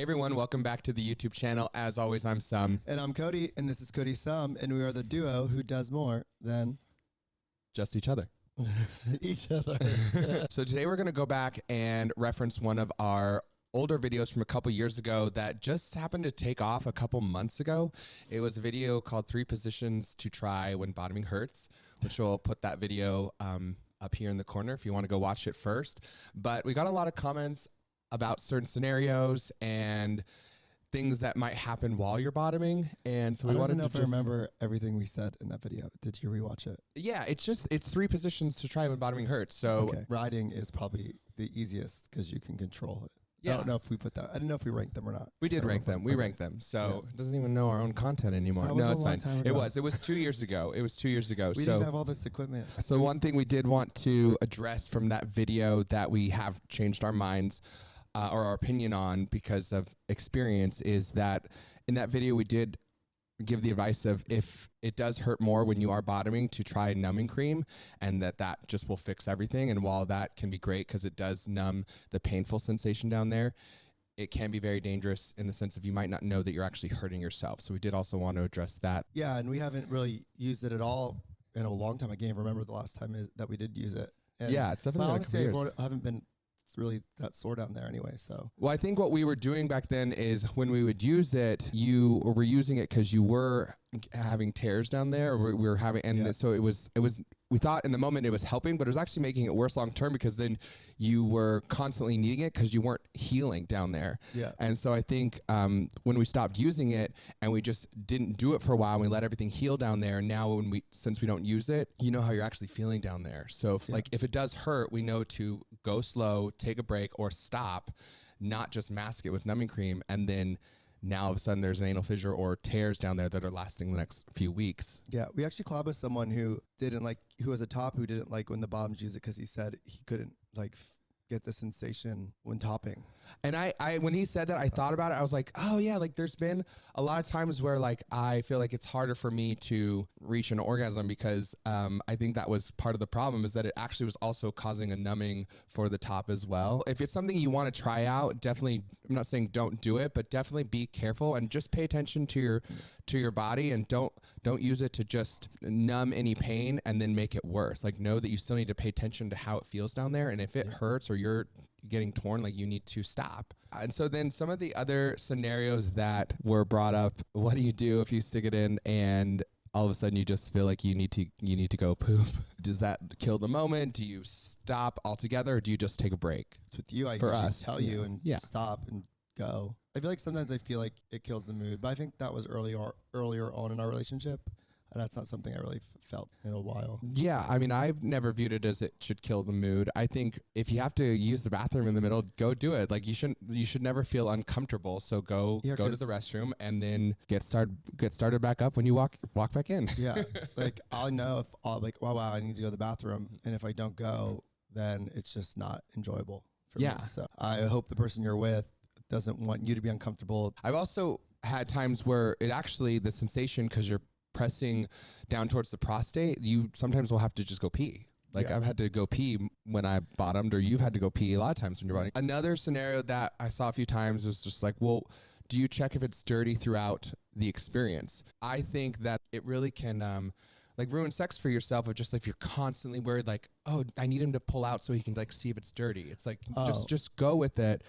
Hey everyone, welcome back to the YouTube channel. As always, I'm Sum. And I'm Cody, and this is Cody Sum, and we are the duo who does more than Just each other. each other. So today we're going to go back and reference one of our older videos from a couple years ago that just happened to take off a couple months ago. It was a video called 3 Positions to Try When Bottoming Hurts, which we'll put that video up here in the corner if you want to go watch it first. But we got a lot of comments about certain scenarios and things that might happen while you're bottoming. And so we wanted to I remember everything we said in that video. Did you rewatch it? Yeah, it's 3 positions to try when bottoming hurts. So riding is probably the easiest because you can control it. Yeah. I don't know if we put that. I didn't know if we ranked them or not. We did rank them. We ranked them. So it doesn't even know our own content anymore. No, it's fine. It was 2 years ago. It was 2 years ago. We didn't have all this equipment. So one thing we did want to address from that video that we have changed our minds or our opinion on because of experience is that in that video we did give the advice of if it does hurt more when you are bottoming to try numbing cream, and that just will fix everything. And while that can be great because it does numb the painful sensation down there, it can be very dangerous in the sense of you might not know that you're actually hurting yourself. So we did also want to address that. Yeah, and we haven't really used it at all in a long time. I can't even remember the last time that we did use it. And yeah, it's definitely like a couple years. I haven't been really that sore down there anyway. So well, I think what we were doing back then is when we would use it, you were using it because you were having tears down there, or we were having, and so it was we thought in the moment it was helping, but it was actually making it worse long term because then you were constantly needing it because you weren't healing down there. Yeah. And so I think when we stopped using it and we just didn't do it for a while, and we let everything heal down there. Now since we don't use it, you know how you're actually feeling down there. So if it does hurt, we know to go slow, take a break, or stop, not just mask it with numbing cream, and then now all of a sudden there's an anal fissure or tears down there that are lasting the next few weeks. Yeah, we actually collabed with someone who was a top who didn't like when the bottoms use it because he said he couldn't get the sensation when topping. And I when he said that, I thought about it. I was like, oh yeah, like there's been a lot of times where like I feel like it's harder for me to reach an orgasm because I think that was part of the problem, is that it actually was also causing a numbing for the top as well. If it's something you want to try out, definitely, I'm not saying don't do it, but definitely be careful and just pay attention to your body, and don't use it to just numb any pain and then make it worse. Like, know that you still need to pay attention to how it feels down there, and if it hurts or you're getting torn, like, you need to stop. And so then some of the other scenarios that were brought up, what do you do if you stick it in and all of a sudden you just feel like you need to go poop? Does that kill the moment? Do you stop altogether, or do you just take a break? It's with you, I usually tell you and stop and go. I feel like sometimes I feel like it kills the mood, but I think that was earlier on in our relationship. And that's not something I really felt in a while. Yeah, I mean, I've never viewed it as it should kill the mood. I think if you have to use the bathroom in the middle, go do it. Like, you should never feel uncomfortable. So go to the restroom and then get started back up when you walk back in. Yeah, like I'll know if wow, I need to go to the bathroom, and if I don't go, then it's just not enjoyable for me. So I hope the person you're with doesn't want you to be uncomfortable. I've also had times where the sensation, because you're pressing down towards the prostate, you sometimes will have to just go pee. Like, I've had to go pee when I bottomed, or you've had to go pee a lot of times when you're bottoming. Another scenario that I saw a few times was just like, well, do you check if it's dirty throughout the experience? I think that it really can ruin sex for yourself, of just if you're constantly worried, like, oh, I need him to pull out so he can see if it's dirty. It's like, just go with it.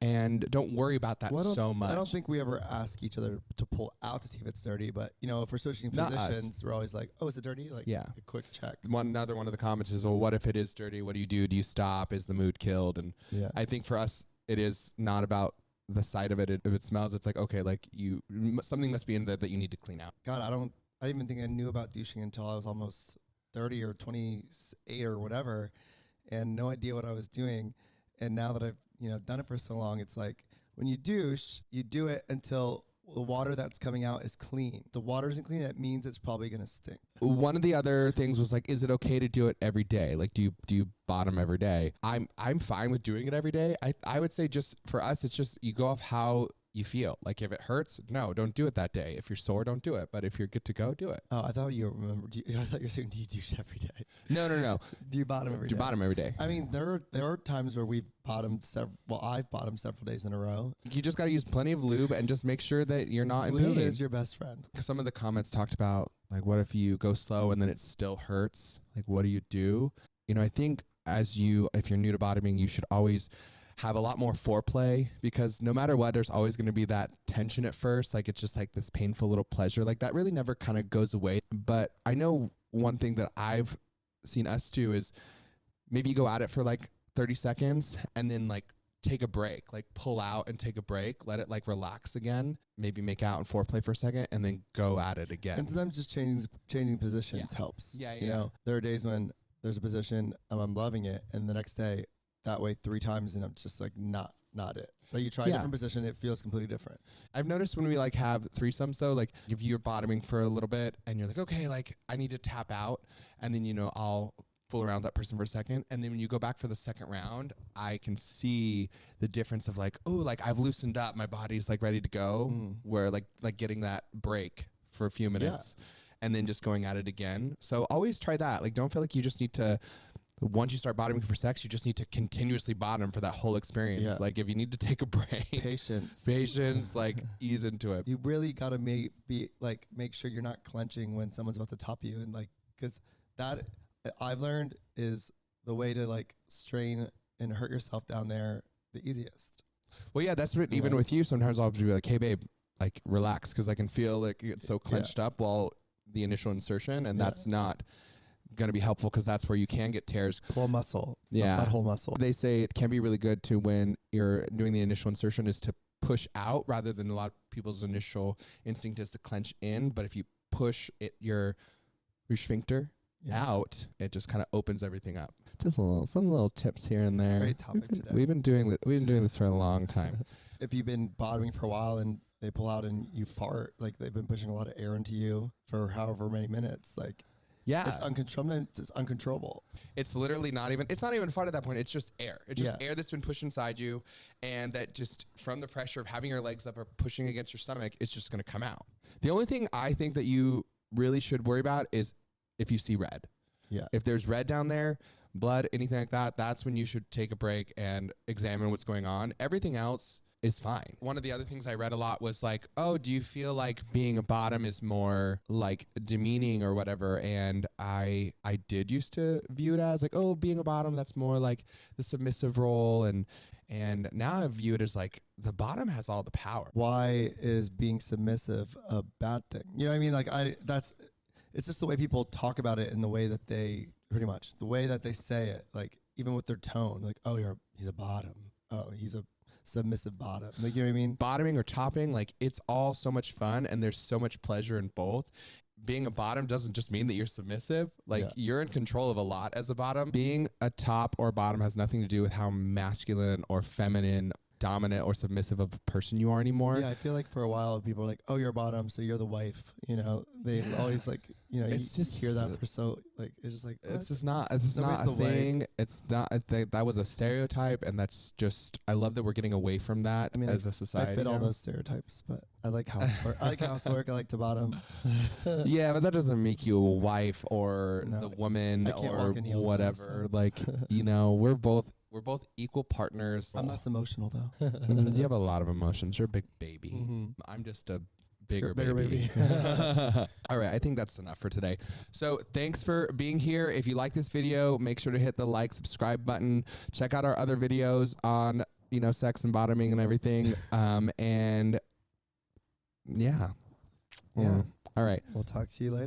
And don't worry about that so much. I don't think we ever ask each other to pull out to see if it's dirty, but if we're switching positions, we're always like, oh, is it dirty? Like, a quick check. Another one of the comments is, well, what if it is dirty? What do you do? Do you stop? Is the mood killed? And I think for us, it is not about the sight of it. If it smells, it's like, okay, like something must be in there that you need to clean out. God, I didn't even think I knew about douching until I was almost 30 or 28 or whatever, and no idea what I was doing. And now that I've done it for so long, it's like when you douche, you do it until the water that's coming out is clean. If the water isn't clean, that means it's probably going to stink. One of the other things was like, is it okay to do it every day? Like, do you bottom every day? I'm fine with doing it every day. I would say just for us, it's just you go off how you feel. Like if it hurts, no, don't do it that day. If you're sore, don't do it. But if you're good to go, do it. Oh, I thought you remember. I thought you were saying, do you douche every day? No. Do you bottom every day? Do bottom every day. I mean, there are times where we've bottomed several. Well, I've bottomed several days in a row. You just got to use plenty of lube and just make sure that you're not in Lube pain. is your best friend. Some of the comments talked about, like, what if you go slow and then it still hurts? Like, what do you do? You know, I think if you're new to bottoming, you should always have a lot more foreplay, because no matter what, there's always going to be that tension at first. Like, it's just like this painful little pleasure. Like, that really never kind of goes away. But I know one thing that I've seen us do is maybe go at it for like 30 seconds and then like take a break, like pull out and take a break, let it like relax again, maybe make out and foreplay for a second, and then go at it again. And sometimes just changing positions helps. Yeah. You know, there are days when there's a position I'm loving it, and the next day that way 3 times, and I'm just like not it. Like you try a different position, it feels completely different. I've noticed when we like have threesomes though, like if you're bottoming for a little bit and you're like, okay, like I need to tap out, and then, you know, I'll fool around with that person for a second, and then when you go back for the second round, I can see the difference of like, oh, like I've loosened up, my body's like ready to go, where like getting that break for a few minutes and then just going at it again. So always try that. Like, don't feel like you just need to, once you start bottoming for sex, you just need to continuously bottom for that whole experience. Yeah. Like if you need to take a break, patience, like ease into it. You really got to make sure you're not clenching when someone's about to top you, and like, cause that I've learned is the way to like strain and hurt yourself down there the easiest. Well, yeah, that's what, even with you, sometimes I'll be like, hey babe, like relax. Cause I can feel like you get so clenched up while the initial insertion, and that's not going to be helpful, because that's where you can get tears. Pull muscle. Yeah. That whole muscle. They say it can be really good to, when you're doing the initial insertion, is to push out rather than a lot of people's initial instinct is to clench in. But if you push it, your sphincter out, it just kind of opens everything up. Just some little tips here and there. Great topic today. We've been doing this for a long time. If you've been bottoming for a while and they pull out and you fart, like they've been pushing a lot of air into you for however many minutes, like it's uncontrollable. It's literally it's not even fart at that point. It's just air. It's just air that's been pushed inside you, and that just from the pressure of having your legs up or pushing against your stomach, it's just going to come out. The only thing I think that you really should worry about is if you see red. Yeah. If there's red down there, blood, anything like that, that's when you should take a break and examine what's going on. Everything else is fine. One of the other things I read a lot was like, oh, do you feel like being a bottom is more like demeaning or whatever? And I did used to view it as like, oh, being a bottom, that's more like the submissive role. And now I view it as like the bottom has all the power. Why is being submissive a bad thing? You know what I mean? Like it's just the way people talk about it, and the way that the way that they say it, like even with their tone, like, oh, he's a bottom. Oh, he's a submissive bottom. Like, you know what I mean? Bottoming or topping, like it's all so much fun, and there's so much pleasure in both. Being a bottom doesn't just mean that you're submissive. Like you're in control of a lot as a bottom. Being a top or bottom has nothing to do with how masculine or feminine, dominant or submissive of a person you are anymore. Yeah, I feel like for a while people are like, oh, you're a bottom, so you're the wife. You know, they always like, you know, it's you just hear that for so like, it's just like, what? It's just not a thing. Wife. It's not a thing. That was a stereotype, and that's just, I love that we're getting away from that. I mean, as a society. I fit all those stereotypes, but I like housework. I like to bottom. Yeah, but that doesn't make you a wife or the woman or whatever. Like, you know, we're both equal partners. I'm less emotional though. You have a lot of emotions. You're a big baby. I'm just a bigger baby. All right, I think that's enough for today. So thanks for being here. If you like this video, make sure to hit the like, subscribe button. Check out our other videos on, you know, sex and bottoming and everything. And yeah. All right. We'll talk to you later.